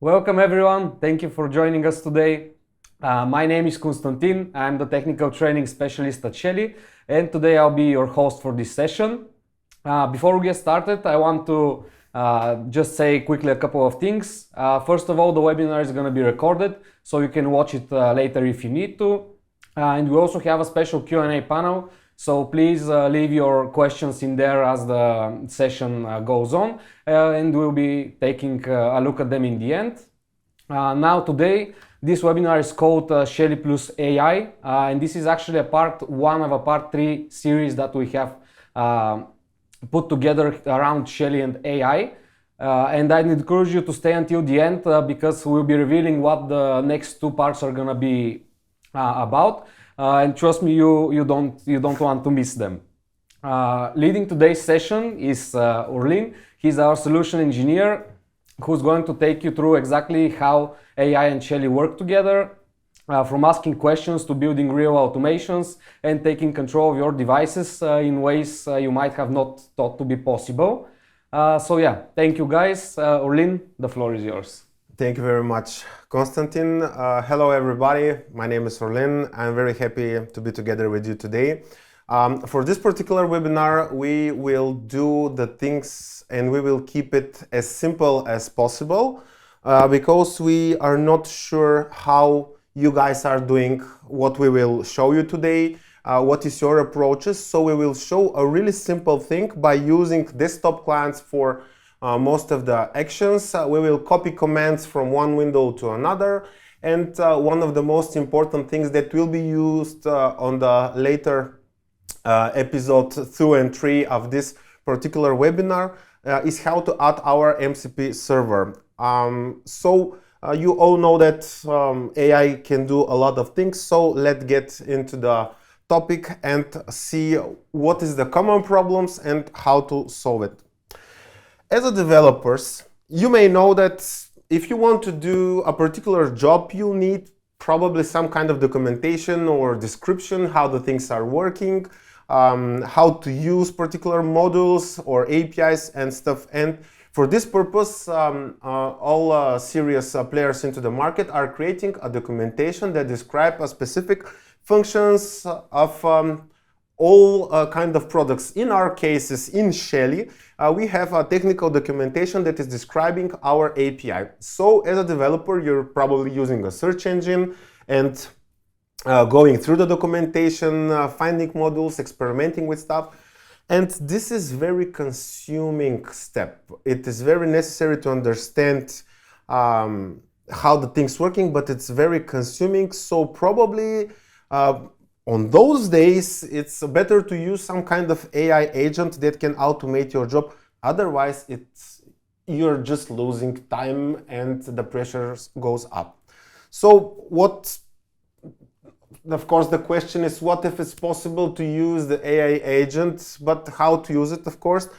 Welcome everyone, thank you for joining us today. My name is Konstantin, I'm the technical training specialist at Shelly, and today I'll be your host for this session. Before we get started, I want to just say quickly a couple of things. First of all, the webinar is going to be recorded, so you can watch it later if you need to. And we also have a special Q&A panel, so please leave your questions in there as the session goes on, and we'll be taking a look at them in the end. Now today, this webinar is called Shelly plus AI, and this is actually a part one of a part 3 series that we have put together around Shelly and AI. And I'd encourage you to stay until the end because we'll be revealing what the next 2 parts are gonna be about. And trust me, you don't want to miss them. Leading today's session is Orlin. He's our solution engineer who's going to take you through exactly how AI and Shelly work together, from asking questions to building real automations and taking control of your devices in ways you might have not thought to be possible. So yeah, thank you guys. Orlin, the floor is yours. Thank you very much, Konstantin. Hello, everybody. My name is Orlin. I'm very happy to be together with you today. For this particular webinar, we will do the things and we will keep it as simple as possible because we are not sure how you guys are doing what we will show you today. What is your approaches? So we will show a really simple thing by using desktop clients for most of the actions. We will copy commands from one window to another, and one of the most important things that will be used on the later episode 2 and 3 of this particular webinar is how to add our MCP server. You all know that AI can do a lot of things, so let's get into the topic and see what is the common problems and how to solve it. As a developers, you may know that if you want to do a particular job, you need probably some kind of documentation or description, how the things are working, how to use particular modules or APIs and stuff. And for this purpose, all serious players into the market are creating a documentation that describes a specific functions of all kind of products. In our cases, in Shelly, we have a technical documentation that is describing our API. So as a developer, you're probably using a search engine and going through the documentation, finding modules, experimenting with stuff. And this is very consuming step. It is very necessary to understand how the thing's working, but it's very consuming. So probably on those days, it's better to use some kind of AI agent that can automate your job. Otherwise, you're just losing time and the pressure goes up. So of course, the question is, what if it's possible to use the AI agent, but how to use it, of course?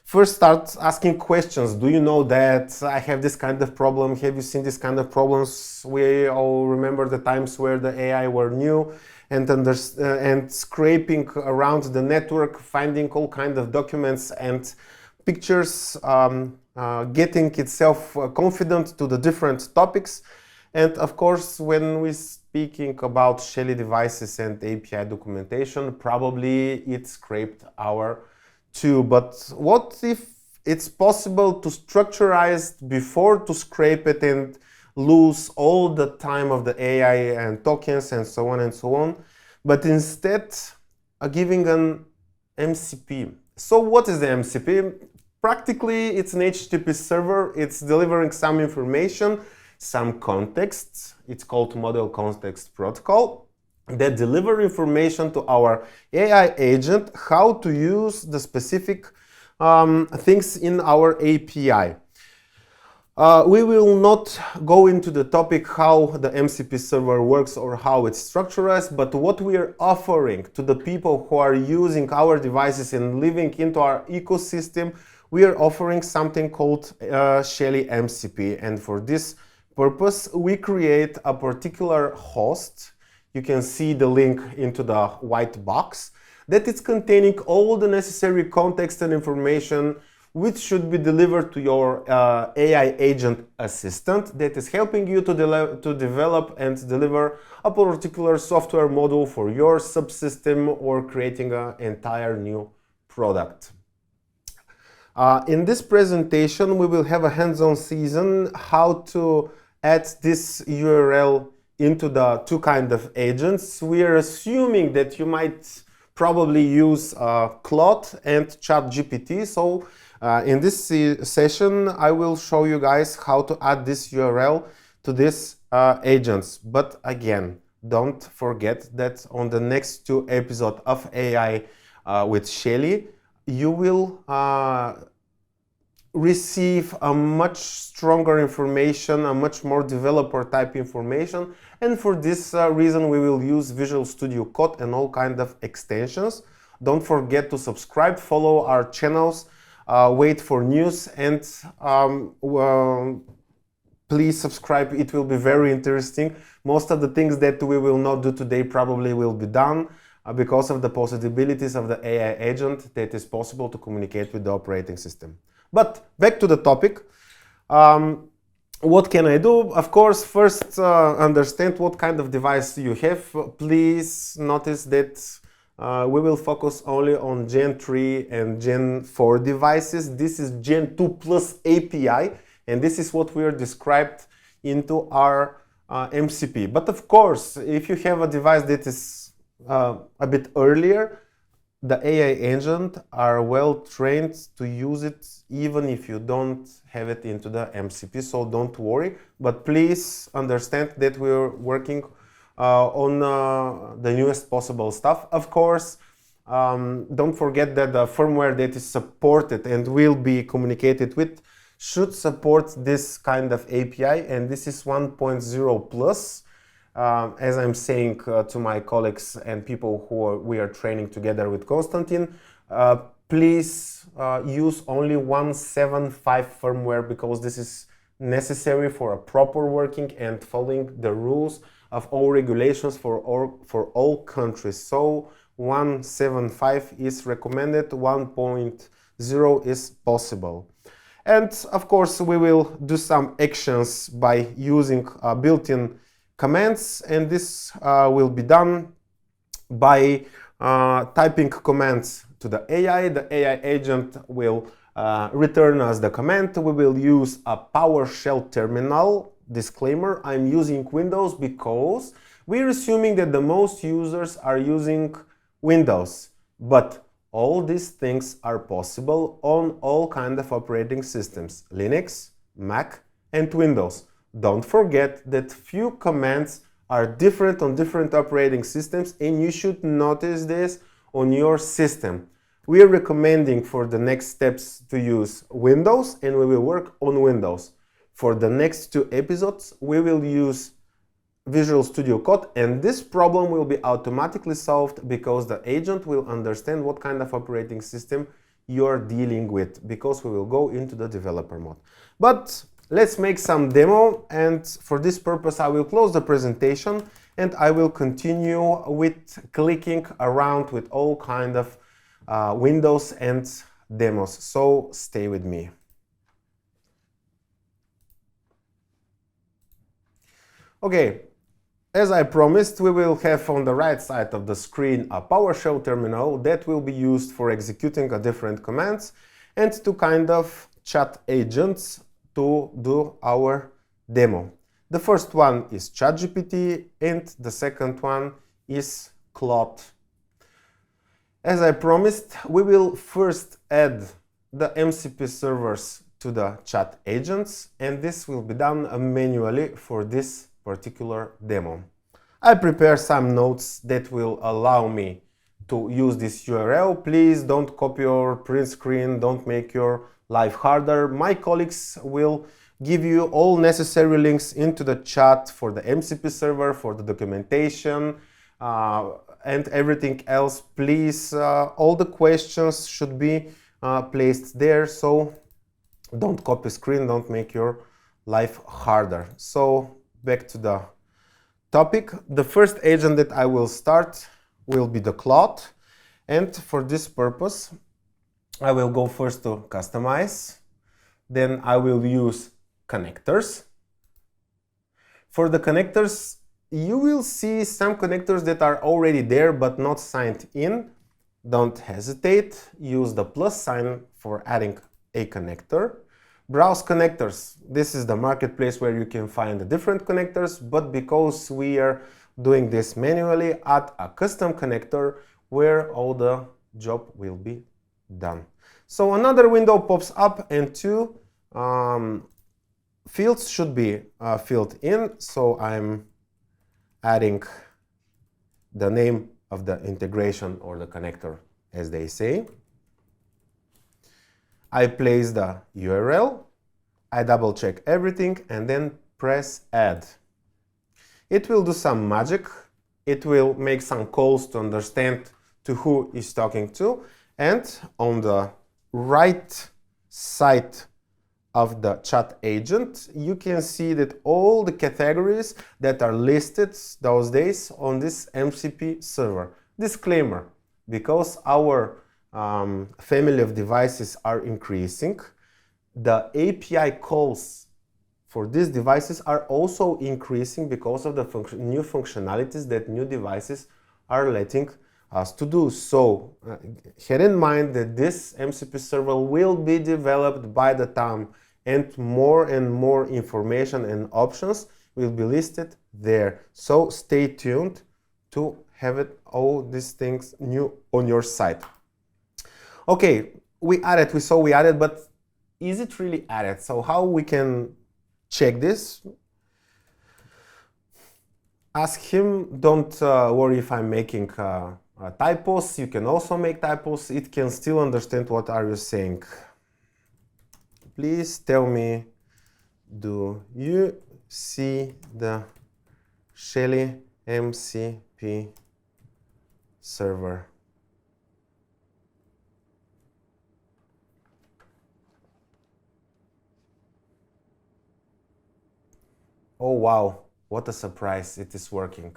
First, start asking questions. Do you know that I have this kind of problem? Have you seen this kind of problems? We all remember the times where the AI were new and scraping around the network, finding all kinds of documents and pictures, getting itself confident to the different topics. And of course, when we're speaking about Shelly devices and API documentation, probably it scraped our too. But what if it's possible to structurize before to scrape it and lose all the time of the AI and tokens and so on and so on, but instead giving an MCP. So what is the MCP? Practically, it's an HTTP server. It's delivering some information, some context. It's called Model Context Protocol that deliver information to our AI agent how to use the specific things in our API. We will not go into the topic how the MCP server works or how it's structured, but what we are offering to the people who are using our devices and living into our ecosystem, we are offering something called Shelly MCP. And for this purpose, we create a particular host. You can see the link into the white box that is containing all the necessary context and information which should be delivered to your AI agent assistant that is helping you to develop and deliver a particular software module for your subsystem or creating an entire new product. In this presentation, we will have a hands-on season how to add this URL into the two kind of agents. We are assuming that you might probably use Claude and ChatGPT. So in this session, I will show you guys how to add this URL to these agents. But again, don't forget that on the next two episodes of AI with Shelly, you will receive a much stronger information, a much more developer type information. And for this reason, we will use Visual Studio Code and all kind of extensions. Don't forget to subscribe, follow our channels, wait for news, and please subscribe. It will be very interesting. Most of the things that we will not do today probably will be done because of the possibilities of the AI agent that is possible to communicate with the operating system. But back to the topic. What can I do? Of course, first understand what kind of device you have. Please notice that we will focus only on Gen 3 and Gen 4 devices. This is Gen 2 plus API, and this is what we are described into our MCP. But of course, if you have a device that is a bit earlier, the AI agent are well trained to use it even if you don't have it into the MCP, so don't worry. But please understand that we're working on the newest possible stuff. Of course, don't forget that the firmware that is supported and will be communicated with should support this kind of API, and this is 1.0 plus. As I'm saying to my colleagues and people who we are training together with Konstantin, please use only 1.7.5 firmware because this is necessary for a proper working and following the rules of all regulations for all countries. So 1.7.5 is recommended, 1.0 is possible. And of course, we will do some actions by using built-in commands, and this will be done by typing commands to the AI. The AI agent will return us the command. We will use a PowerShell terminal. Disclaimer, I'm using Windows because we're assuming that the most users are using Windows, but all these things are possible on all kinds of operating systems, Linux, Mac, and Windows. Don't forget that few commands are different on different operating systems, and you should notice this on your system. We are recommending for the next steps to use Windows, and we will work on Windows. For the next two episodes, we will use Visual Studio Code, and this problem will be automatically solved because the agent will understand what kind of operating system you are dealing with, because we will go into the developer mode. But let's make some demo, and for this purpose I will close the presentation and I will continue with clicking around with all kind of windows and demos. So stay with me. Okay, as I promised, we will have on the right side of the screen a PowerShell terminal that will be used for executing a different commands and to kind of chat agents to do our demo. The first one is ChatGPT and the second one is Claude. As I promised, we will first add the MCP servers to the chat agents, and this will be done manually for this particular demo. I prepare some notes that will allow me to use this URL. Please don't copy or print screen, don't make your life harder. My colleagues will give you all necessary links into the chat for the MCP server, for the documentation, and everything else. Please, all the questions should be placed there, so don't copy screen, don't make your life harder. So back to the topic. The first agent that I will start will be the Claude, and for this purpose I will go first to customize. Then I will use connectors. For the connectors, you will see some connectors that are already there but not signed in. Don't hesitate. Use the plus sign for adding a connector. Browse connectors. This is the marketplace where you can find the different connectors, but because we are doing this manually, add a custom connector where all the job will be done. So another window pops up and two fields should be filled in. So I'm adding the name of the integration or the connector, as they say. I place the URL, I double check everything and then press add. It will do some magic. It will make some calls to understand to who is talking to, and on the right side of the chat agent, you can see that all the categories that are listed those days on this MCP server. Disclaimer, because our family of devices are increasing, the API calls for these devices are also increasing because of the new functionalities that new devices are letting us to do. So have in mind that this MCP server will be developed by the time, and more information and options will be listed there. So stay tuned to have it all these things new on your site. Okay, we saw we added, but is it really added? So how we can check this? Ask him. Don't worry if I'm making typos. You can also make typos. It can still understand what are you saying. Please tell me, do you see the Shelly MCP server? Oh wow, what a surprise, it is working.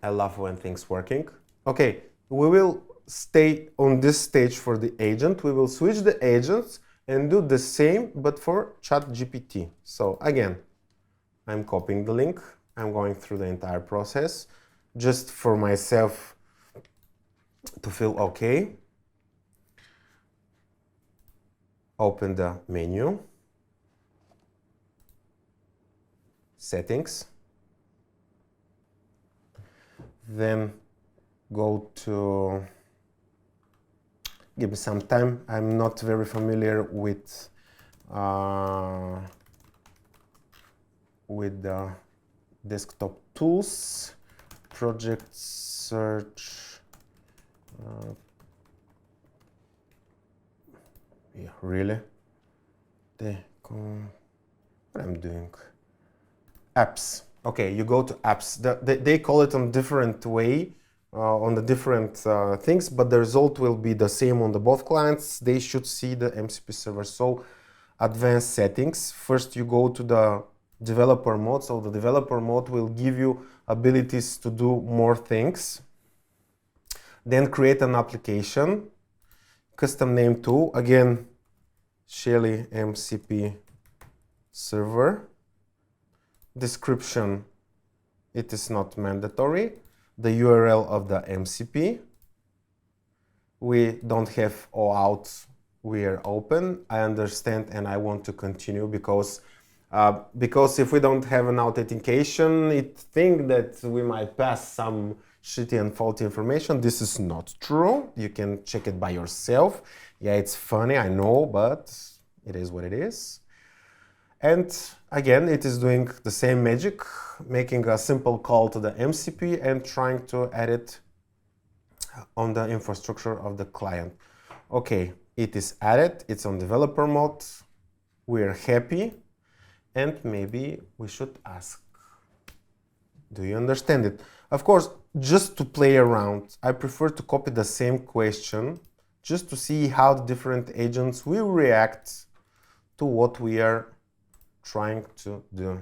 I love when things working. Okay, we will stay on this stage for the agent. We will switch the agents and do the same, but for ChatGPT. So again, I'm copying the link. I'm going through the entire process just for myself to feel okay. Open the menu, settings, then go to, give me some time, I'm not very familiar with the desktop tools, project search, yeah, really? What I'm doing? Apps. Okay, you go to apps. They call it on different way, on the different things, but the result will be the same on the both clients. They should see the MCP server. So advanced settings. First you go to the developer mode. So the developer mode will give you abilities to do more things. Then create an application. Custom name tool. Again, Shelly MCP server. Description, it is not mandatory. The URL of the MCP. We don't have OAuth, we are open. I understand and I want to continue because if we don't have an authentication, it thinks that we might pass some shitty and faulty information. This is not true. You can check it by yourself. Yeah, it's funny, I know, but it is what it is. And again, it is doing the same magic, making a simple call to the MCP and trying to add it on the infrastructure of the client. Okay, it is added, it's on developer mode, we're happy, and maybe we should ask, do you understand it? Of course, just to play around, I prefer to copy the same question just to see how the different agents will react to what we are trying to do.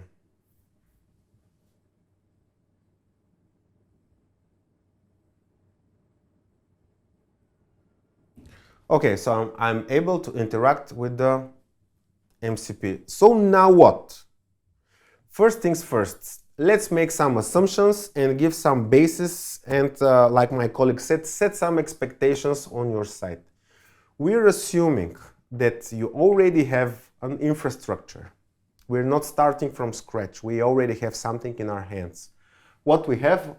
Okay, so I'm able to interact with the MCP. So now what? First things first, let's make some assumptions and give some basis and like my colleague said, set some expectations on your site. We're assuming that you already have an infrastructure. We're not starting from scratch. We already have something in our hands. What we have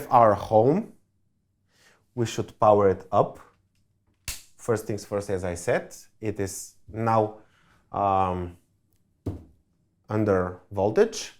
our home. We should power it up. First things first, as I said, it is now under voltage.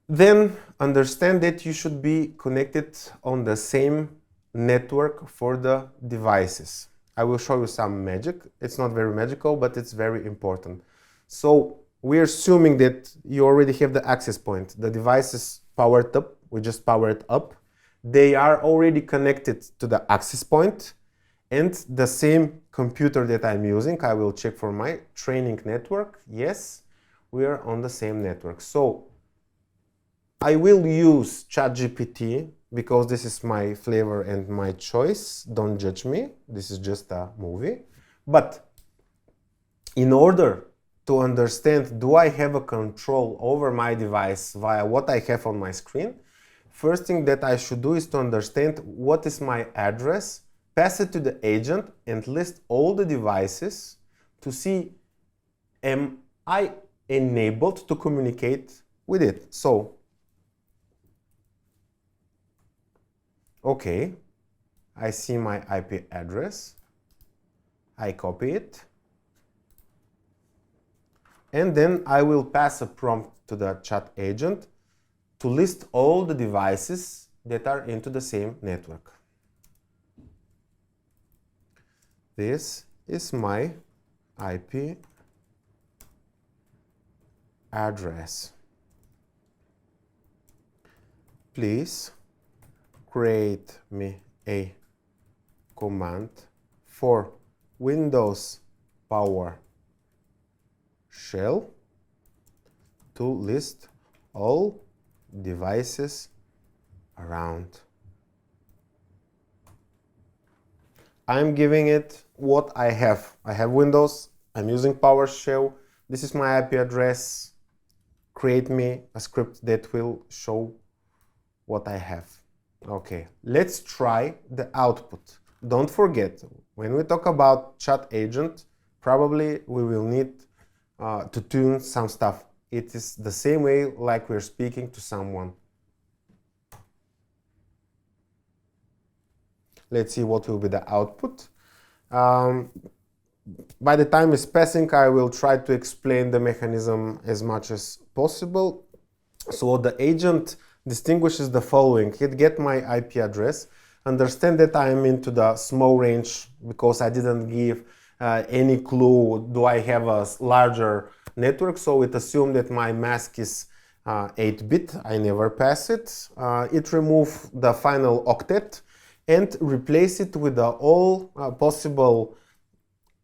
Then understand that you should be connected on the same network for the devices. I will show you some magic. It's not very magical, but it's very important. So we're assuming that you already have the access point. The device is powered up. We just power it up. They are already connected to the access point. And the same computer that I'm using, I will check for my training network. Yes, we are on the same network. So I will use ChatGPT because this is my flavor and my choice. Don't judge me. This is just a movie. But in order to understand, do I have a control over my device via what I have on my screen? First thing that I should do is to understand what is my address, pass it to the agent and list all the devices to see, am I enabled to communicate with it? So, okay, I see my IP address, I copy it, and then I will pass a prompt to the chat agent to list all the devices that are into the same network. This is my IP address. Please create me a command for Windows PowerShell to list all devices around. I'm giving it what I have. I have Windows, I'm using PowerShell, this is my IP address, create me a script that will show what I have. Okay, let's try the output. Don't forget, when we talk about chat agent, probably we will need to tune some stuff. It is the same way like we're speaking to someone. Let's see what will be the output. By the time it's passing, I will try to explain the mechanism as much as possible. So the agent distinguishes the following. It get my IP address, understand that I am into the small range because I didn't give any clue, do I have a larger network, so it assumed that my mask is 8-bit, I never pass it. It remove the final octet and replace it with all possible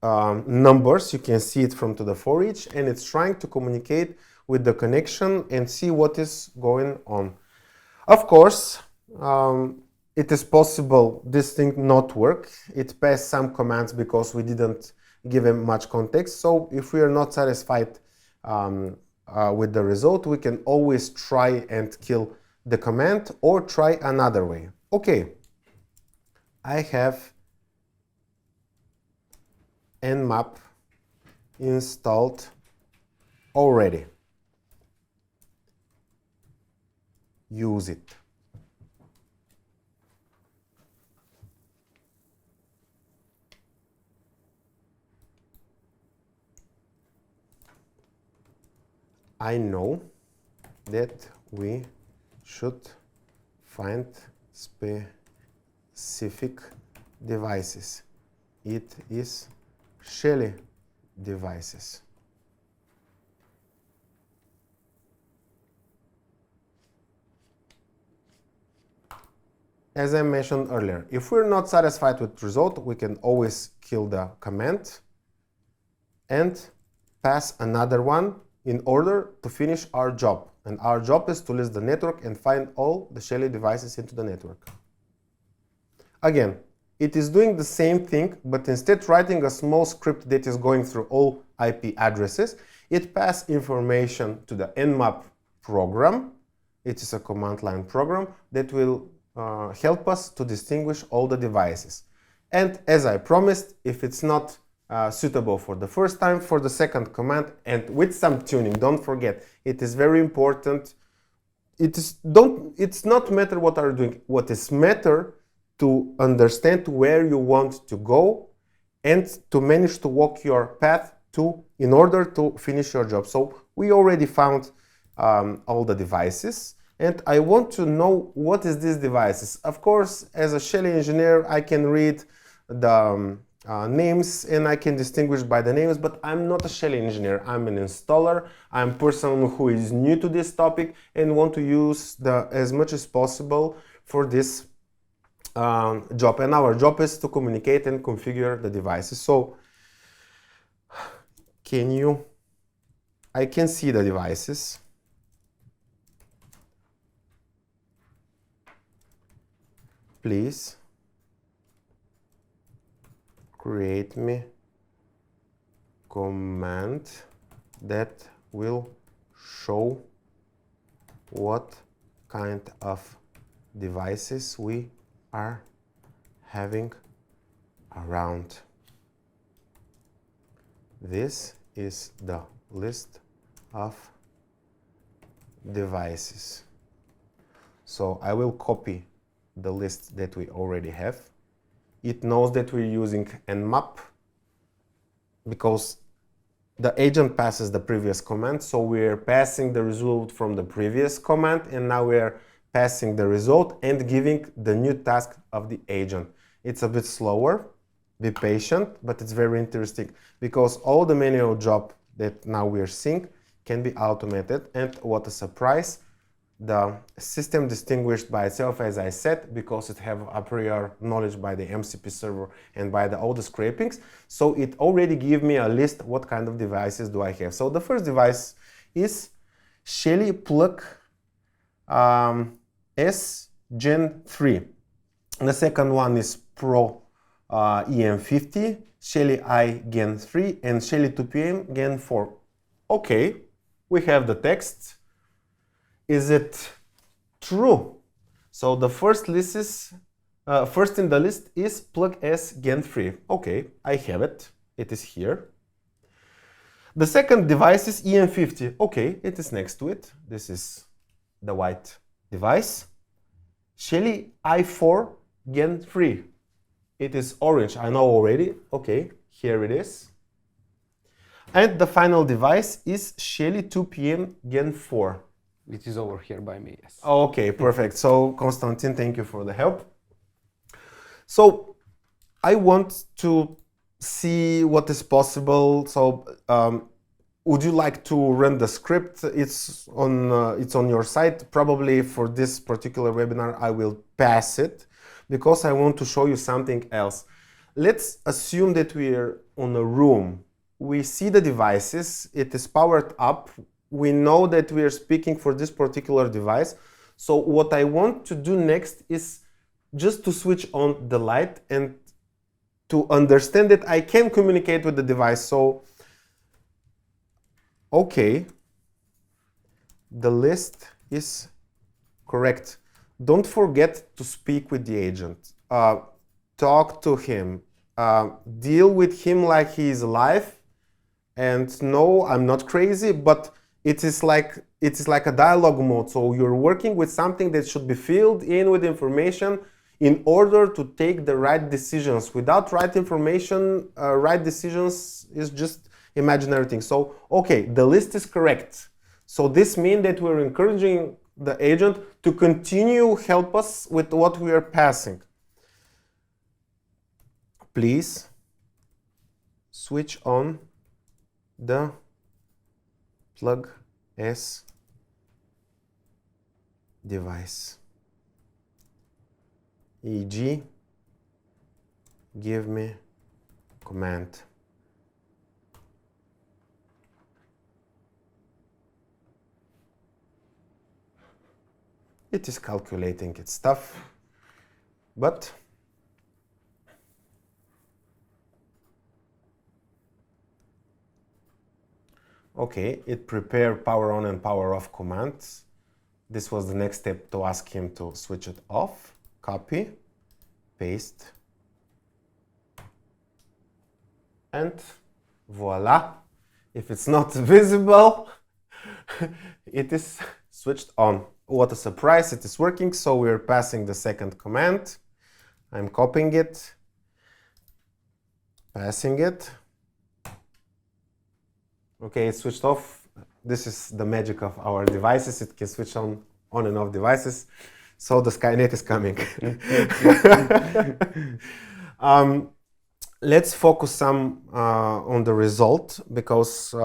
numbers. You can see it from to the for each, and it's trying to communicate with the connection and see what is going on. Of course, it is possible this thing not work. It passed some commands because we didn't give him much context. So if we are not satisfied with the result, we can always try and kill the command or try another way. Okay, I have Nmap installed already. Use it. I know that we should find specific devices. It is Shelly devices. As I mentioned earlier, if we're not satisfied with the result, we can always kill the command and pass another one in order to finish our job. And our job is to list the network and find all the Shelly devices into the network. Again, it is doing the same thing, but instead writing a small script that is going through all IP addresses, it passes information to the nmap program. It is a command line program that will help us to distinguish all the devices. And as I promised, if it's not suitable for the first time, for the second command, and with some tuning, don't forget, it is very important. It's not matter what are you doing. What is matter to understand where you want to go and to manage to walk your path in order to finish your job. So we already found all the devices, and I want to know what is these devices. Of course, as a Shelly engineer, I can read the names and I can distinguish by the names, but I'm not a Shelly engineer. I'm an installer. I'm a person who is new to this topic and want to use as much as possible for this job. And our job is to communicate and configure the devices. So I can see the devices. Please create me command that will show what kind of devices we are having around. This is the list of devices. So I will copy the list that we already have. It knows that we're using nmap because the agent passes the previous command, so we're passing the result from the previous command, and now we're passing the result and giving the new task of the agent. It's a bit slower, be patient, but it's very interesting because all the manual job that now we're seeing can be automated. And what a surprise, the system distinguished by itself, as I said, because it have a prior knowledge by the MCP server and by all the scrapings. So it already gave me a list what kind of devices do I have. So the first device is Shelly Plug S Gen 3. The second one is Pro EM50, Shelly I Gen 3, and Shelly 2PM Gen 4. Okay, we have the text. Is it true? So the first in the list is Plug S Gen 3. Okay, I have it. It is here. The second device is EM50. Okay, it is next to it. This is the white device. Shelly i4 Gen 3. It is orange, I know already. Okay, here it is. And the final device is Shelly 2PM Gen 4. It is over here by me, yes. Okay, perfect. So, Konstantin, thank you for the help. So, I want to see what is possible. So, would you like to run the script? It's on your site. Probably for this particular webinar, I will pass it because I want to show you something else. Let's assume that we are on a room. We see the devices. It is powered up. We know that we are speaking for this particular device. So what I want to do next is just to switch on the light and to understand that I can communicate with the device. So, okay, the list is correct. Don't forget to speak with the agent. Talk to him. Deal with him like he is alive. And no, I'm not crazy, but it is like a dialogue mode. So you're working with something that should be filled in with information in order to take the right decisions. Without right information, right decisions is just imaginary thing. So, okay, the list is correct. So this means that we're encouraging the agent to continue help us with what we are passing. Please switch on the Plug S device, e.g. give me command. It is calculating its stuff, but Okay, it prepared power on and power off commands. This was the next step to ask him to switch it off. Copy, paste, and voila. If it's not visible, it is switched on. What a surprise, it is working. So we're passing the second command. I'm copying it, passing it. Okay, it's switched off. This is the magic of our devices. It can switch on and off devices. So the Skynet is coming. Let's focus some on the result, because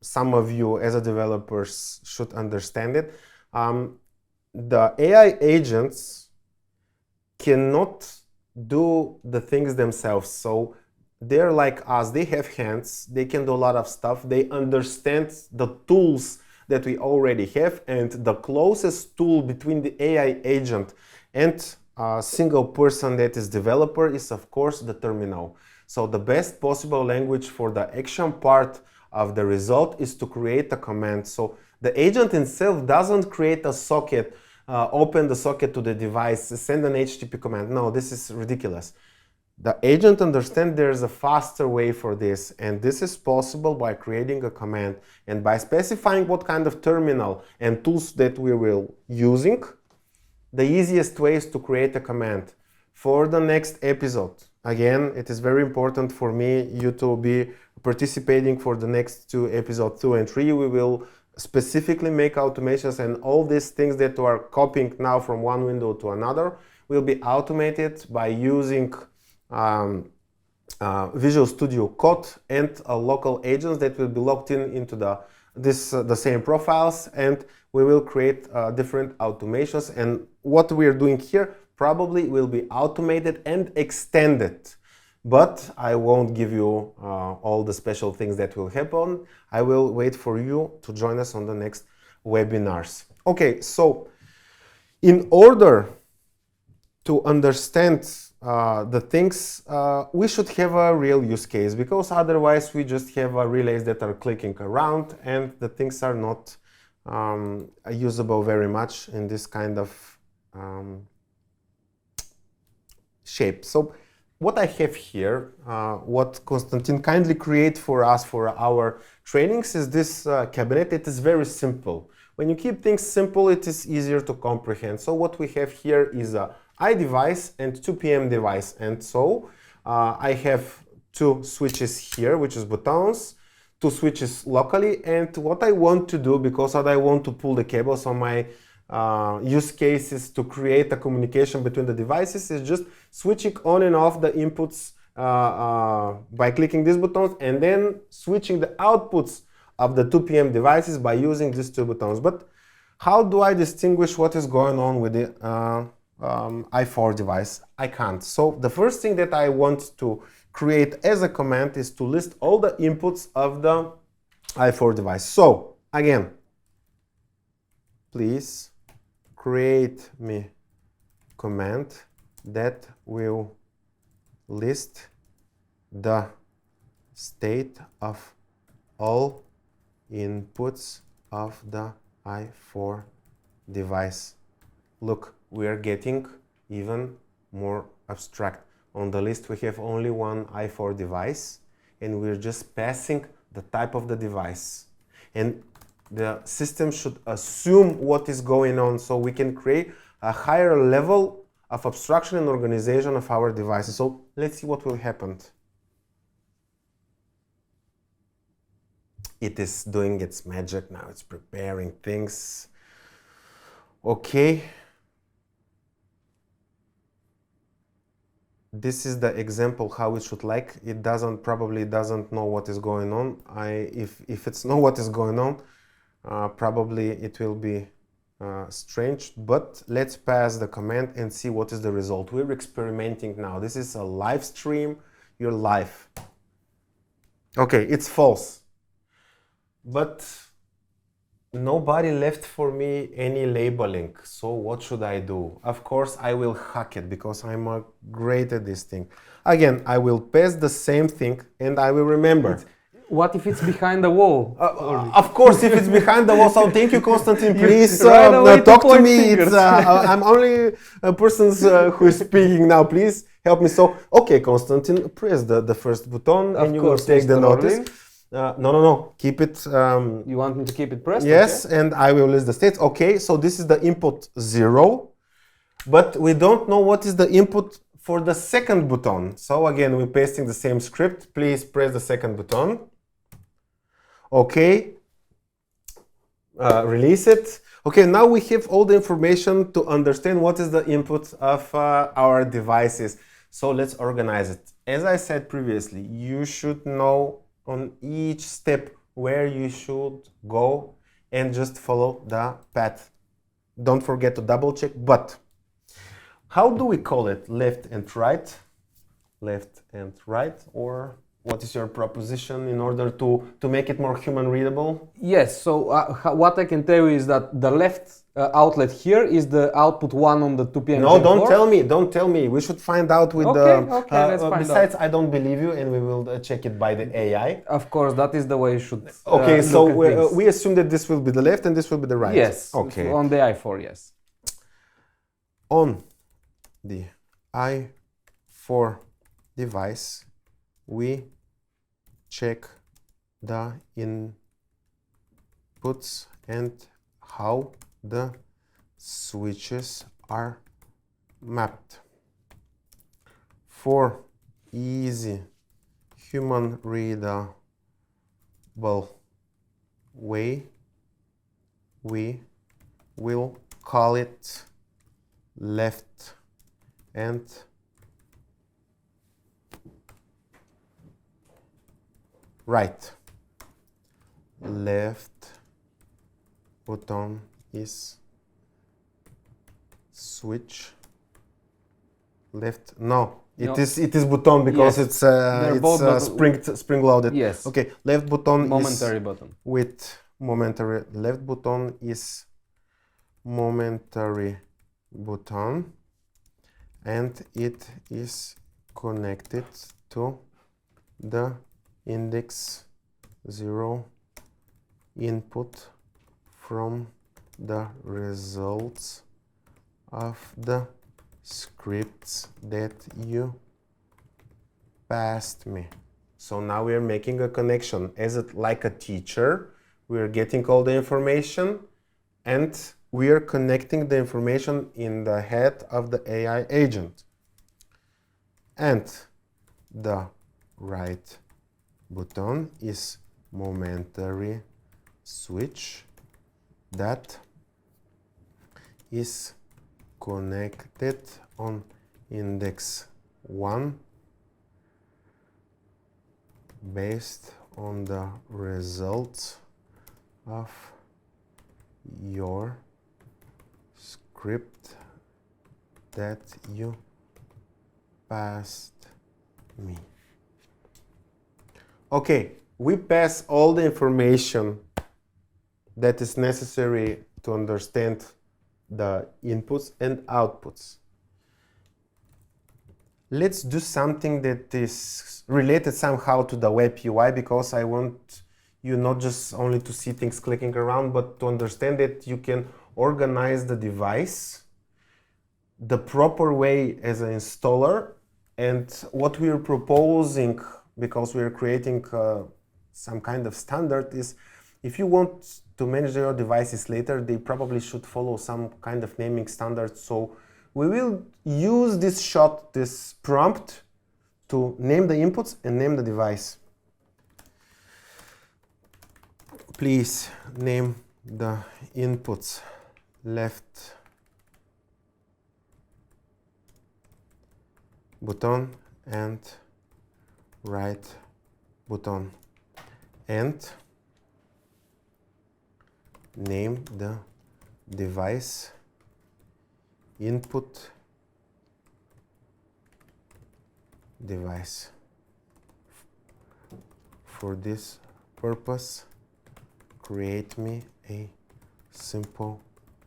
some of you as a developers should understand it. The AI agents cannot do the things themselves. So they're like us, they have hands, they can do a lot of stuff, they understand the tools that we already have, and the closest tool between the AI agent and a single person that is developer is of course the terminal. So the best possible language for the action part of the result is to create a command. So the agent itself doesn't create a socket, open the socket to the device, send an HTTP command. No, this is ridiculous. The agent understands there's a faster way for this, and this is possible by creating a command and by specifying what kind of terminal and tools that we will using. The easiest way is to create a command. For the next episode, again, it is very important for me, you to be participating for the next two, episode 2 and 3. We will specifically make automations, and all these things that we are copying now from one window to another will be automated by using Visual Studio Code and local agents that will be logged into the same profiles, and we will create different automations. And what we are doing here probably will be automated and extended, but I won't give you all the special things that will happen. I will wait for you to join us on the next webinars. Okay, so in order to understand the things, we should have a real use case, because otherwise we just have relays that are clicking around and the things are not usable very much in this kind of shape. So what I have here, what Konstantin kindly created for us for our trainings, is this cabinet. It is very simple. When you keep things simple, it is easier to comprehend. So what we have here is a iDevice and 2PM device. And so I have two switches here, which is buttons, two switches locally. And what I want to do, because I want to pull the cables on my use cases to create a communication between the devices, is just switching on and off the inputs by clicking these buttons, and then switching the outputs of the 2PM devices by using these two buttons. But how do I distinguish what is going on with the i4 device? I can't. So the first thing that I want to create as a command is to list all the inputs of the i4 device. So again, please create me command that will list the state of all inputs of the i4 device. Look, we are getting even more abstract. On the list we have only one i4 device, and we're just passing the type of the device. And the system should assume what is going on, so we can create a higher level of abstraction and organization of our devices. So let's see what will happen. It is doing its magic now. It's preparing things. Okay. This is the example how it should like. It probably doesn't know what is going on. If it's know what is going on, probably it will be strange, but let's pass the command and see what is the result. We're experimenting now. This is a live stream. You're live. Okay, it's false. But nobody left for me any labeling. So what should I do? Of course, I will hack it, because I'm great at this thing. Again, I will pass the same thing and I will remember. What if it's behind the wall? Of course, if it's behind the wall. So thank you, Konstantin. Please right away talk to point me. fingers. I'm only a person who is speaking now. Please help me. So, okay, Konstantin, press the first button and you will take the notice. No. Keep it. You want me to keep it pressed? Yes, Okay. and I will list the states. Okay, so this is the input 0, but we don't know what is the input for the second button. So again, we're pasting the same script. Please press the second button. Okay, release it. Okay, now we have all the information to understand what is the input of our devices. So let's organize it. As I said previously, you should know on each step where you should go and just follow the path. Don't forget to double check, but how do we call it? Left and right? Left and right, or what is your proposition in order to make it more human readable? Yes, so what I can tell you is that the left outlet here is the output 1 on the 2PM. No, don't tell me. We should find out with Okay, let's find besides, out. I don't believe you, and we will check it by the AI. Of course, that is the way you should okay, so we assume that this will be the left and this will be the right. Yes, okay. On the i4, yes. On the i4 device, we check the inputs and how the switches are mapped. For easy human readable way, we will call it left and right. Left button is switch. Left, no. It is button because yes. it's spring loaded. Yes. Okay, left button momentary is button. With momentary. Left button is momentary button, and it is connected to the index 0 input from the results of the scripts that you passed me. So now we are making a connection. As it like a teacher, we are getting all the information and we are connecting the information in the head of the AI agent. And the right button is momentary switch that is connected on index 1 based on the results of your script that you passed me. Okay, we pass all the information that is necessary to understand the inputs and outputs. Let's do something that is related somehow to the web UI, because I want you not just only to see things clicking around, but to understand that you can organize the device the proper way as an installer. And what we are proposing, because we are creating some kind of standard, is if you want to manage your devices later, they probably should follow some kind of naming standard. So we will use this shot, this prompt, to name the inputs and name the device. Please name the inputs left button and right button, and name the device input device. For this purpose, create me a simple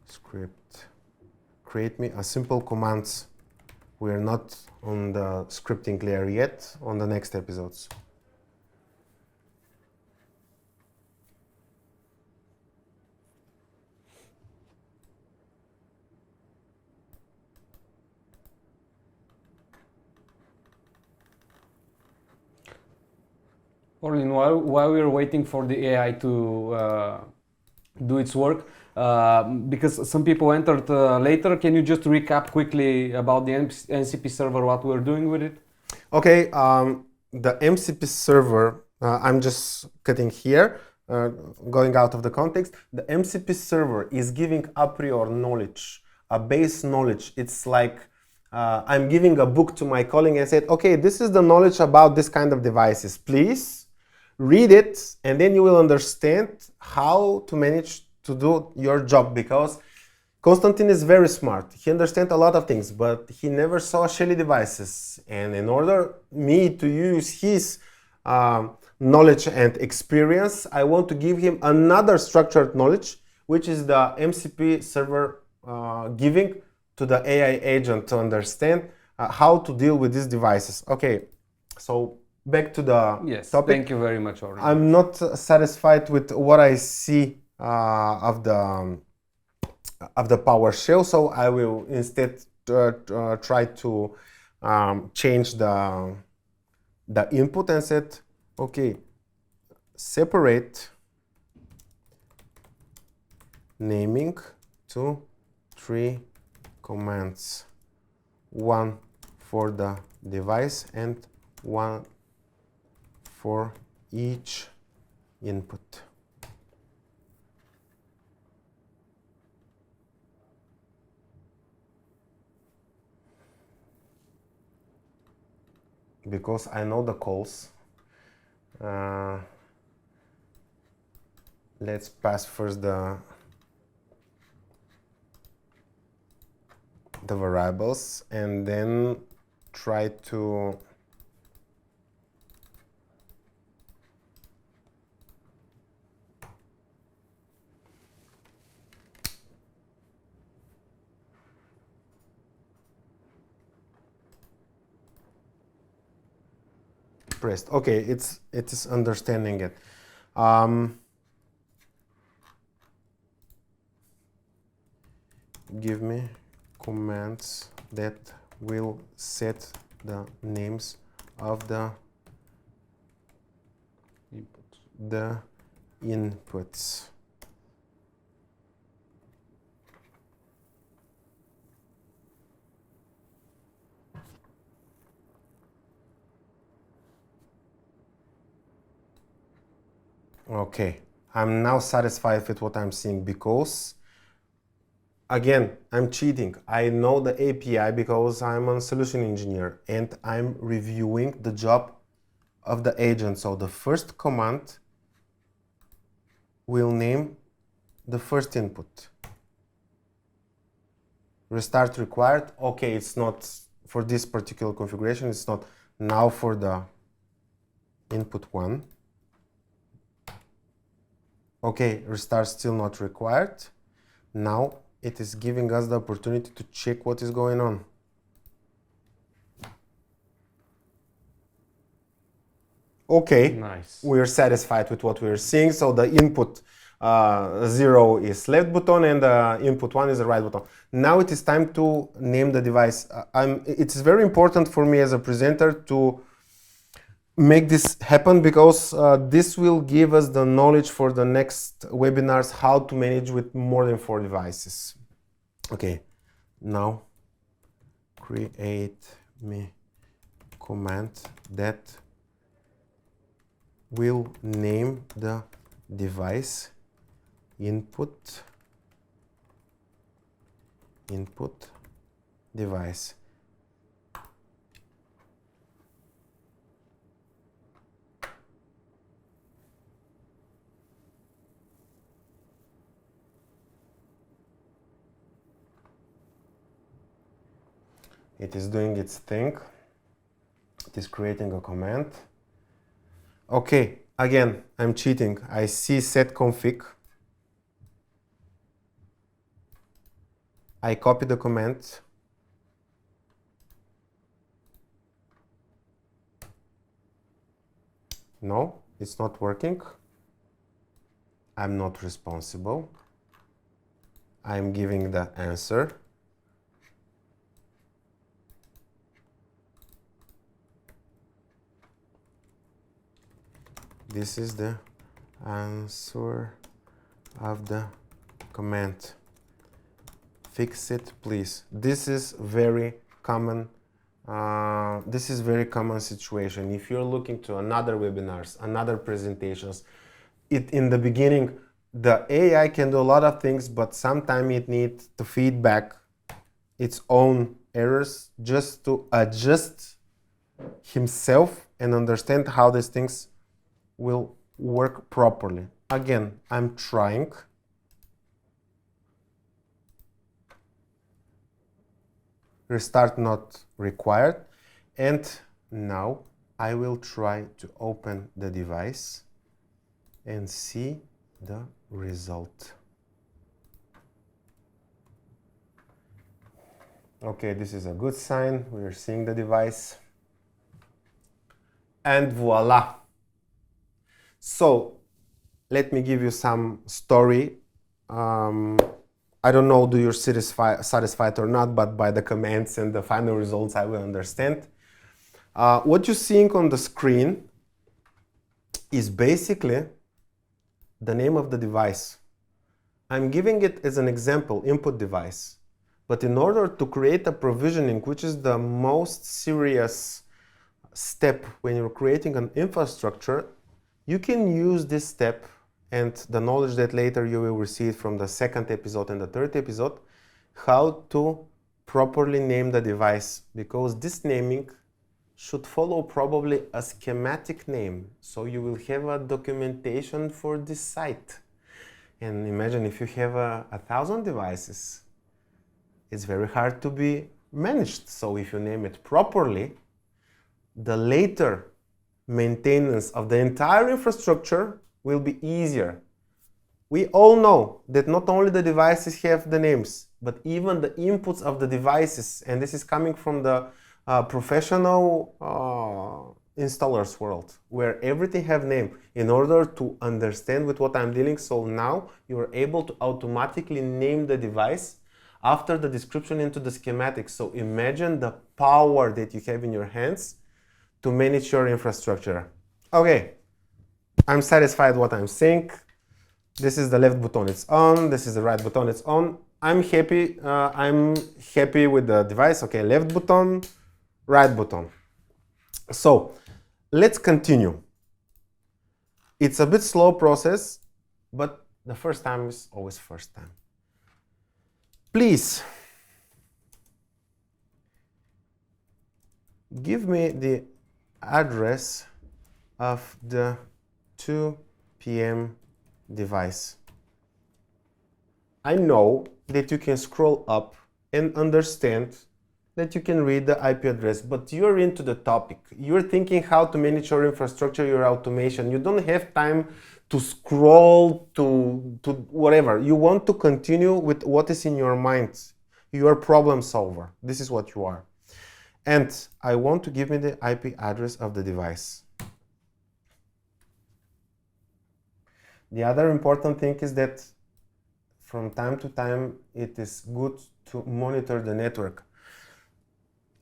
script. Create me a simple commands. We are not on the scripting layer yet, on the next episodes. Orlin, while we're waiting for the AI to do its work, because some people entered later, can you just recap quickly about the MCP server, what we're doing with it? Okay, the MCP server, I'm just cutting here, going out of the context. The MCP server is giving a priori knowledge, a base knowledge. It's like I'm giving a book to my colleague and said, okay, this is the knowledge about this kind of devices. Please read it, and then you will understand how to manage to do your job, because Konstantin is very smart. He understands a lot of things, but he never saw Shelly devices. And in order me to use his knowledge and experience, I want to give him another structured knowledge, which is the MCP server giving to the AI agent to understand how to deal with these devices. Okay, so back to the topic. Thank you very much, Orlin. I'm not satisfied with what I see of the PowerShell, so I will instead try to change the input and set, okay, separate naming to 3 commands, 1 for the device and 1 for each input. Because I know the calls, let's pass first the variables and then try to pressed. Okay, it is understanding it. Give me commands that will set the names of the inputs. Okay, I'm now satisfied with what I'm seeing, because again, I'm cheating. I know the API because I'm a solution engineer and I'm reviewing the job of the agent. So the first command will name the first input. Restart required. Okay, it's not for this particular configuration. It's not now for the input 1. Okay, restart still not required. Now it is giving us the opportunity to check what is going on. Okay, nice. We are satisfied with what we are seeing. So the input 0 is left button and the input 1 is the right button. Now it is time to name the device. It's very important for me as a presenter to make this happen, because this will give us the knowledge for the next webinars how to manage with more than 4 devices. Okay, now create me command that will name the device input device. It is doing its thing. It is creating a command. Okay, again, I'm cheating. I see set config. I copy the command. No, it's not working. I'm not responsible. I'm giving the answer. This is the answer of the comment. Fix it, please. This is very common. This is very common situation. If you're looking to another webinars, another presentations, in the beginning, the AI can do a lot of things, but sometimes it needs to feedback its own errors just to adjust himself and understand how these things will work properly. Again, I'm trying. Restart not required. And now I will try to open the device and see the result. Okay, this is a good sign. We are seeing the device. And voila. So let me give you some story. I don't know, do you satisfied or not, but by the comments and the final results, I will understand. What you're seeing on the screen is basically the name of the device. I'm giving it as an example, input device. But in order to create a provisioning, which is the most serious step when you're creating an infrastructure, you can use this step and the knowledge that later you will receive from the second episode and the third episode, how to properly name the device, because this naming should follow probably a schematic name. So you will have a documentation for this site. And imagine if you have 1,000 devices, it's very hard to be managed. So if you name it properly, the later maintenance of the entire infrastructure will be easier. We all know that not only the devices have the names, but even the inputs of the devices, and this is coming from the professional installers world, where everything have name in order to understand with what I'm dealing. So now you are able to automatically name the device after the description into the schematic. So imagine the power that you have in your hands to manage your infrastructure. Okay, I'm satisfied what I'm saying. This is the left button, it's on. This is the right button, it's on. I'm happy with the device. Okay, left button, right button. So let's continue. It's a bit slow process, but the first time is always first time. Please give me the address of the 2 p.m. device. I know that you can scroll up and understand that you can read the IP address, but you're into the topic. You're thinking how to manage your infrastructure, your automation. You don't have time to scroll to whatever. You want to continue with what is in your mind. You're a problem solver. This is what you are. And I want to give me the IP address of the device. The other important thing is that from time to time, it is good to monitor the network.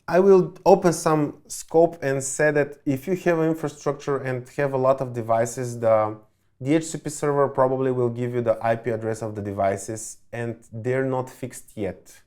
I will open some scope and say that if you have infrastructure and have a lot of devices, the DHCP server probably will give you the IP address of the devices and they're not fixed yet.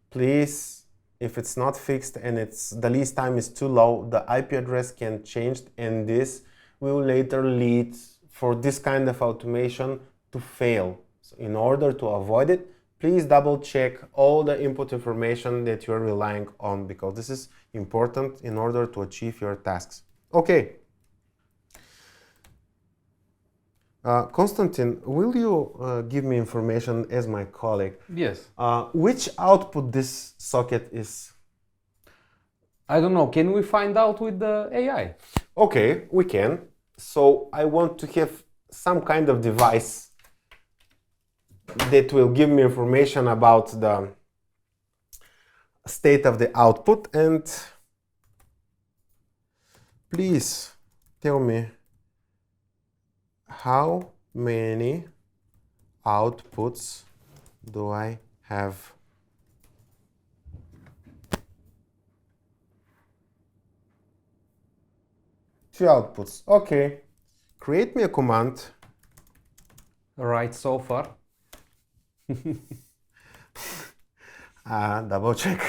Please, if it's not fixed and the lease time is too low, the IP address can change, and this will later lead for this kind of automation to fail. So in order to avoid it, please double check all the input information that you're relying on, because this is important in order to achieve your tasks. Okay. Konstantin, will you give me information as my colleague? Yes. Which output this socket is? I don't know. Can we find out with the AI? Okay, we can. So I want to have some kind of device that will give me information about the state of the output, and please tell me how many outputs do I have? Two outputs. Okay, create me a command. Right so far. Double check.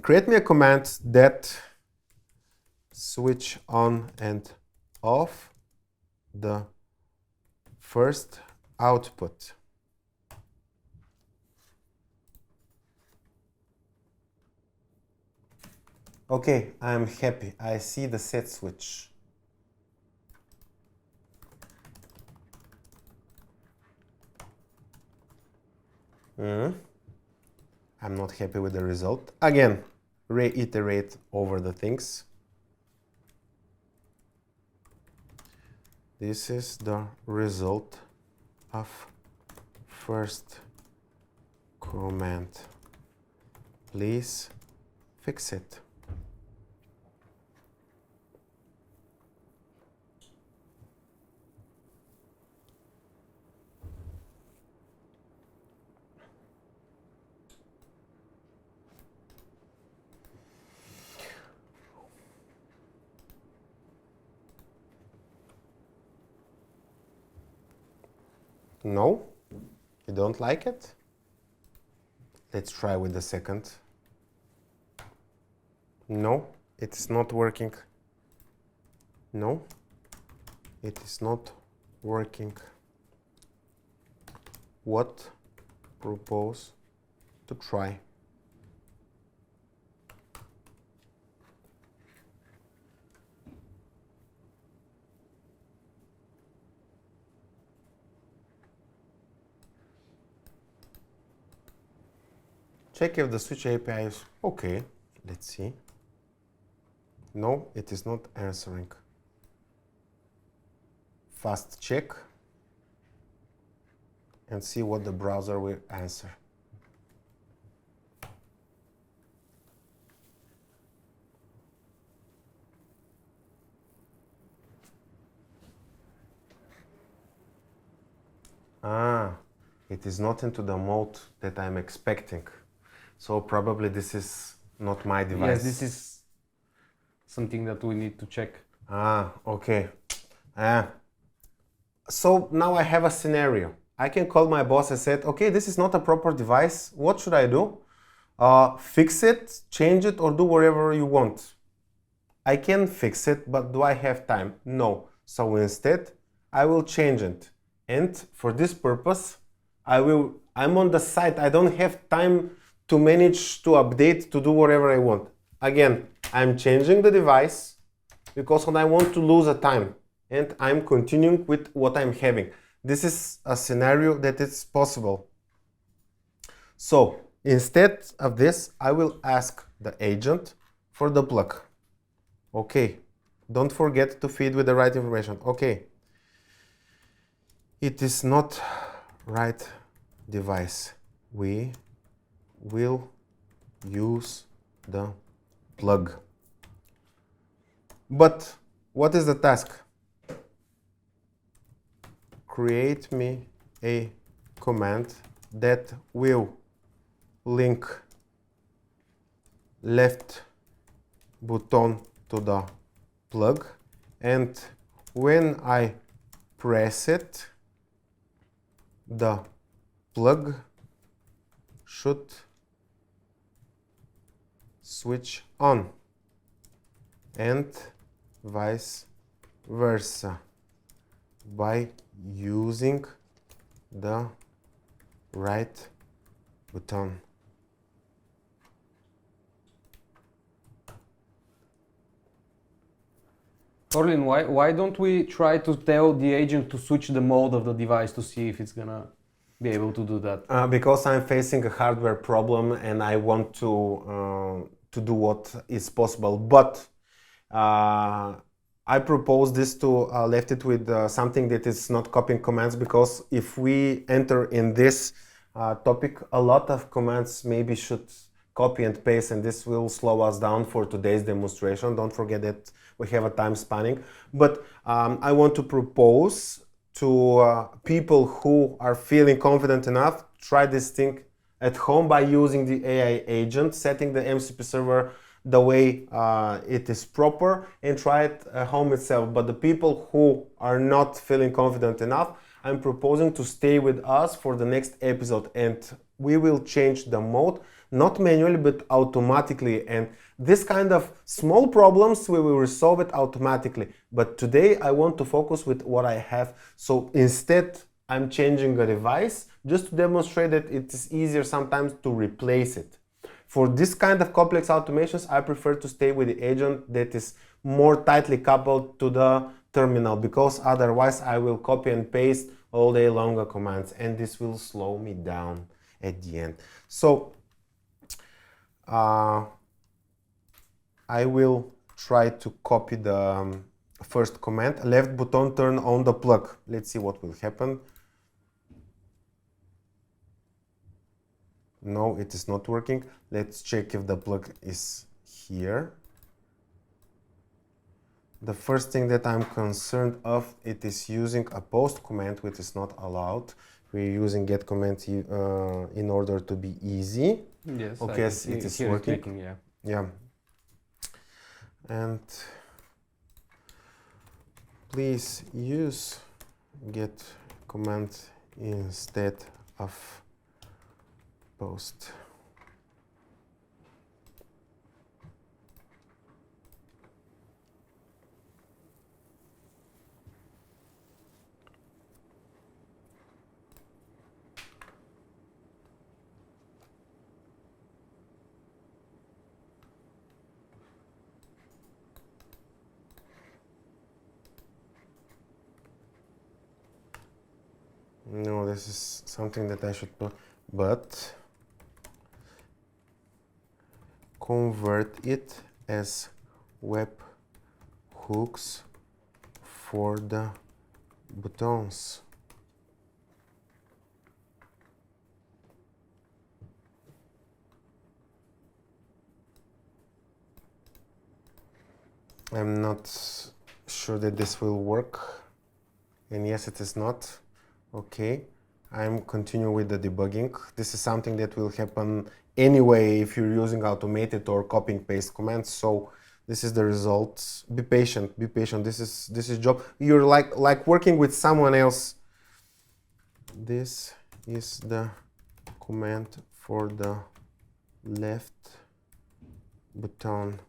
Create me a command that switch on and off the first output. Okay, I'm happy. I see the set switch. I'm not happy with the result. Again, reiterate over the things. This is the result of first command. Please fix it. No? You don't like it? Let's try with the second. No, it's not working. No, it is not working. What propose to try? Check if the switch API is okay. Let's see. No, it is not answering. Fast check and see what the browser will answer. It is not into the mode that I'm expecting. So probably this is not my device. Yes, this is something that we need to check. Okay. So now I have a scenario. I can call my boss and say, okay, this is not a proper device. What should I do? Fix it, change it, or do whatever you want. I can fix it, but do I have time? No. So instead, I will change it. And for this purpose, I'm on the site. I don't have time to manage, to update, to do whatever I want. Again, I'm changing the device because I want to lose a time, and I'm continuing with what I'm having. This is a scenario that is possible. So instead of this, I will ask the agent for the plug. Okay, don't forget to feed with the right information. Okay, it is not right device. We will use the plug. But what is the task? Create me a command that will link left button to the plug, and when I press it, the plug should switch on, and vice versa, by using the right button. Orlin, why don't we try to tell the agent to switch the mode of the device to see if it's gonna be able to do that? Because I'm facing a hardware problem and I want to do what is possible. But I propose this to left it with something that is not copying commands, because if we enter in this topic, a lot of commands maybe should copy and paste, and this will slow us down for today's demonstration. Don't forget that we have a time spanning. But I want to propose to people who are feeling confident enough, try this thing at home by using the AI agent, setting the MCP server the way it is proper and try it at home itself. But the people who are not feeling confident enough, I'm proposing to stay with us for the next episode, and we will change the mode, not manually but automatically. And this kind of small problems we will resolve it automatically. But today I want to focus with what I have. So instead I'm changing a device just to demonstrate that it is easier sometimes to replace it. For this kind of complex automations, I prefer to stay with the agent that is more tightly coupled to the terminal, because otherwise I will copy and paste all day longer commands, and this will slow me down at the end. So I will try to copy the first command, left button turn on the plug. Let's see what will happen. No, it is not working. Let's check if the plug is here. The first thing that I'm concerned of, it is using a post command, which is not allowed. We're using get command in order to be easy. Yes. Okay, it is working. Clicking, yeah. Yeah. And please use get command instead of post. No, this is something that I should put, but convert it as web hooks for the buttons. I'm not sure that this will work, and yes, it is not. Okay, I'm continuing with the debugging. This is something that will happen anyway if you're using automated or copy and paste commands. So this is the result. Be patient, be patient. This is job. You're like working with someone else. This is the command for the left button.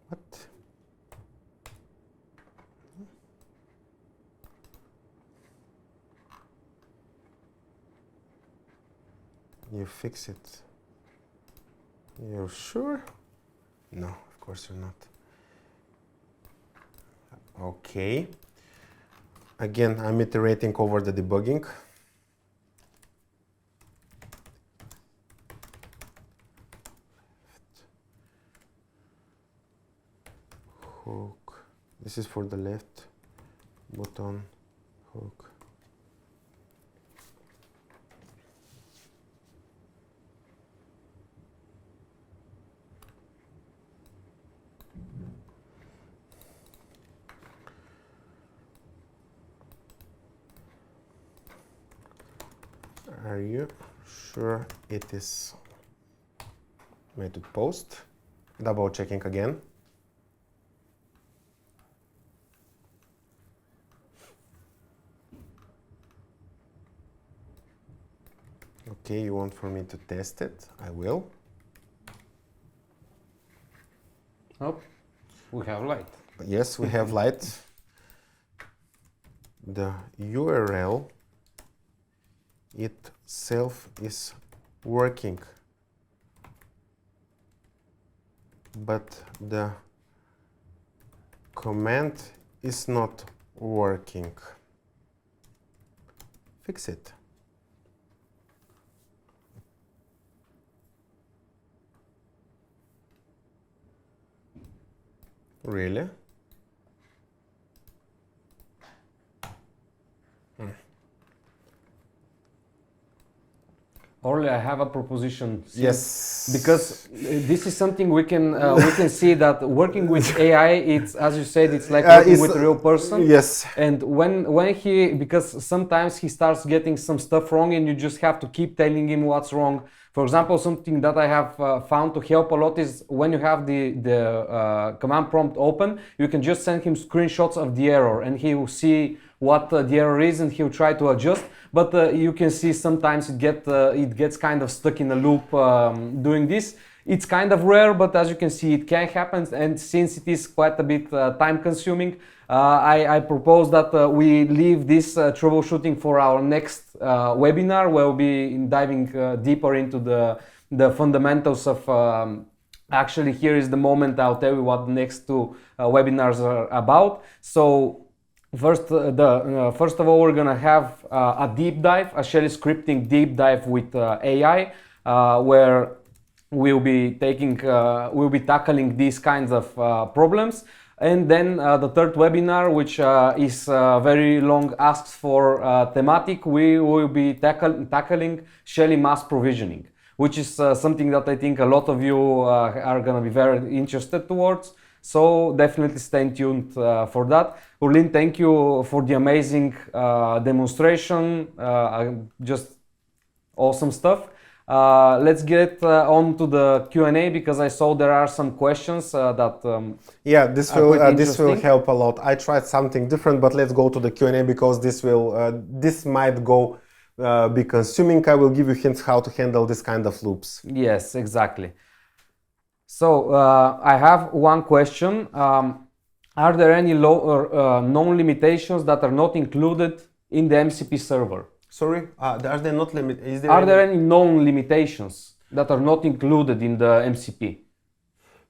What? You fix it. You're sure? No, of course you're not. Okay. Again, I'm iterating over the debugging. Hook. This is for the left button hook. Are you sure it is made to post? Double checking again. Okay, you want for me to test it? I will. Oh, we have light. Yes, we have light. The URL itself is working, but the command is not working. Fix it. Really? Orly, I have a proposition. Yes. Because this is something we can see that working with AI, it's, as you said, it's like working with a real person. Yes. And when he, because sometimes he starts getting some stuff wrong, and you just have to keep telling him what's wrong. For example, something that I have found to help a lot is when you have the command prompt open, you can just send him screenshots of the error, and he will see what the error is, and he'll try to adjust. But you can see sometimes it gets kind of stuck in a loop doing this. It's kind of rare, but as you can see, it can happen. And since it is quite a bit time consuming, I propose that we leave this troubleshooting for our next webinar, where we'll be diving deeper into the fundamentals of actually, here is the moment I'll tell you what the next two webinars are about. So first of all, we're gonna have a deep dive, a Shelly scripting deep dive with AI, where we'll be tackling these kinds of problems. And then the third webinar, which is very long asks for thematic, we will be tackling Shelly mass provisioning, which is something that I think a lot of you are gonna be very interested towards. So definitely stay tuned for that. Urlin, thank you for the amazing demonstration, just awesome stuff. Let's get on to the Q&A, because I saw there are some questions that yeah, this will help a lot. I tried something different, but let's go to the Q&A, because this might be consuming. I will give you hints how to handle this kind of loops. Yes, exactly. So I have one question. Are there any known limitations that are not included in the MCP server? Sorry, are there not limit? Are there any known limitations that are not included in the MCP?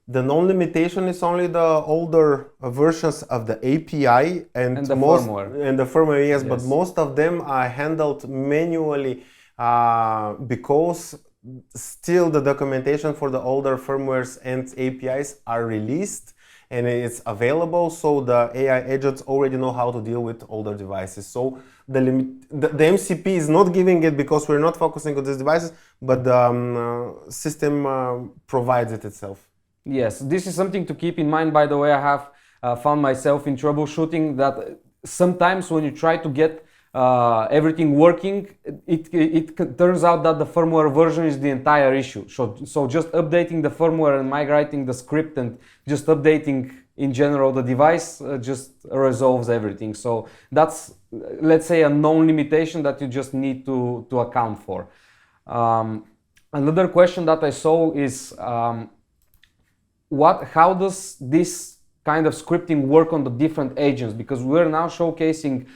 The known limitation is only the older versions of the API and the firmware. And the firmware, yes, but most of them are handled manually because still the documentation for the older firmwares and APIs are released and it's available, so the AI agents already know how to deal with older devices. So the MCP is not giving it because we're not focusing on these devices, but the system provides it itself. Yes, this is something to keep in mind. By the way, I have found myself in troubleshooting that sometimes when you try to get everything working, it turns out that the firmware version is the entire issue. So just updating the firmware and migrating the script and just updating in general the device just resolves everything. So that's, let's say, a known limitation that you just need to account for. Another question that I saw is how does this kind of scripting work on the different agents? Because we're now showcasing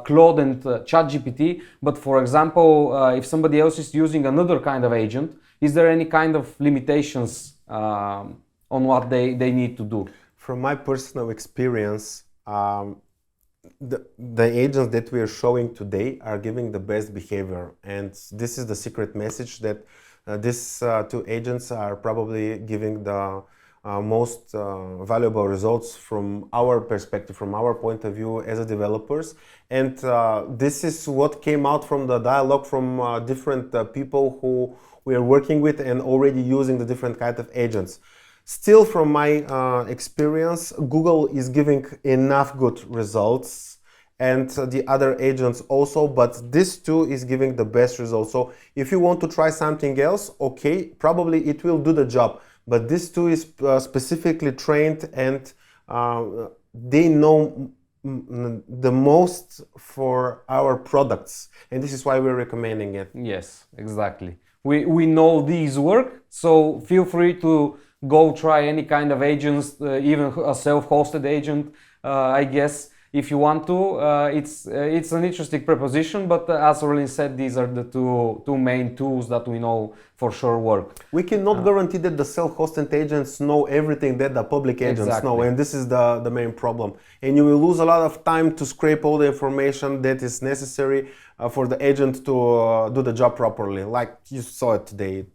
Claude and ChatGPT, but for example, if somebody else is using another kind of agent, is there any kind of limitations on what they need to do? From my personal experience, the agents that we are showing today are giving the best behavior, and this is the secret message that these two agents are probably giving the most valuable results from our perspective, from our point of view as a developers. And this is what came out from the dialogue from different people who we are working with and already using the different kind of agents. Still, from my experience, Google is giving enough good results, and the other agents also, but this too is giving the best results. So if you want to try something else, okay, probably it will do the job. But this too is specifically trained, and they know the most for our products, and this is why we're recommending it. Yes, exactly. We know these work, so feel free to go try any kind of agents, even a self-hosted agent, I guess, if you want to. It's an interesting proposition, but as Orlin said, these are the two main tools that we know for sure work. We cannot guarantee that the self-hosted agents know everything that the public agents know, and this is the main problem. And you will lose a lot of time to scrape all the information that is necessary for the agent to do the job properly, like you saw it today.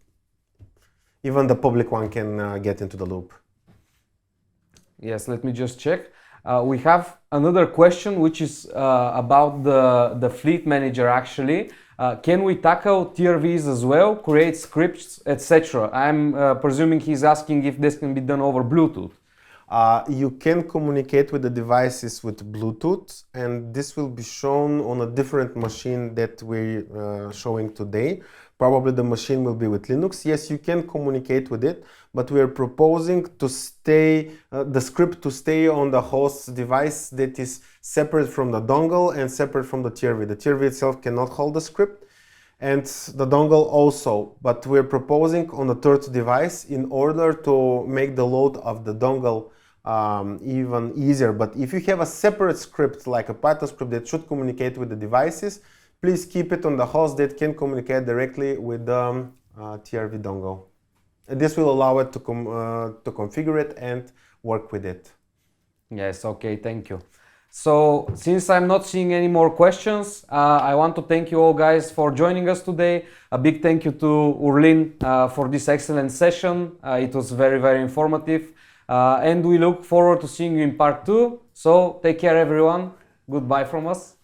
Even the public one can get into the loop. Yes, let me just check. We have another question, which is about the fleet manager, actually. Can we tackle TRVs as well, create scripts, etc.? I'm presuming he's asking if this can be done over Bluetooth. You can communicate with the devices with Bluetooth, and this will be shown on a different machine that we're showing today. Probably the machine will be with Linux. Yes, you can communicate with it, but we are proposing to stay, the script to stay on the host device that is separate from the dongle and separate from the TRV. The TRV itself cannot hold the script, and the dongle also, but we're proposing on a third device in order to make the load of the dongle even easier. But if you have a separate script, like a Python script that should communicate with the devices, please keep it on the host that can communicate directly with the TRV dongle. And this will allow it to configure it and work with it. Yes, okay, thank you. So, since I'm not seeing any more questions, I want to thank you all guys for joining us today. A big thank you to Urlin for this excellent session. It was very, very informative. And we look forward to seeing you in part 2. So, take care everyone. Goodbye from us.